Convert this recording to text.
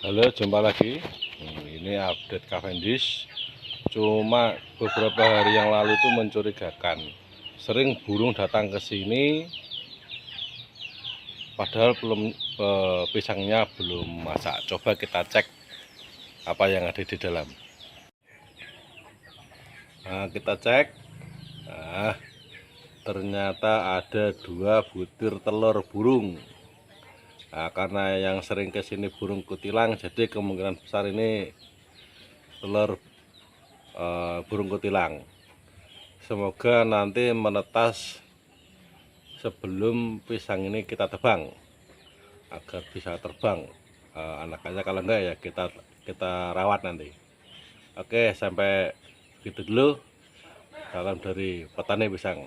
Halo, jumpa lagi. Ini update Cavendish. Cuma beberapa hari yang lalu itu mencurigakan. Sering burung datang ke sini, padahal pisangnya belum masak. Coba kita cek apa yang ada di dalam. Nah, kita cek. Nah, ternyata ada 2 butir telur burung. Nah, karena yang sering ke sini burung kutilang, jadi kemungkinan besar ini telur burung kutilang. Semoga nanti menetas sebelum pisang ini kita tebang agar bisa terbang anakannya. Kalau enggak ya kita rawat nanti. Oke, sampai begitu dulu. Salam dari petani pisang.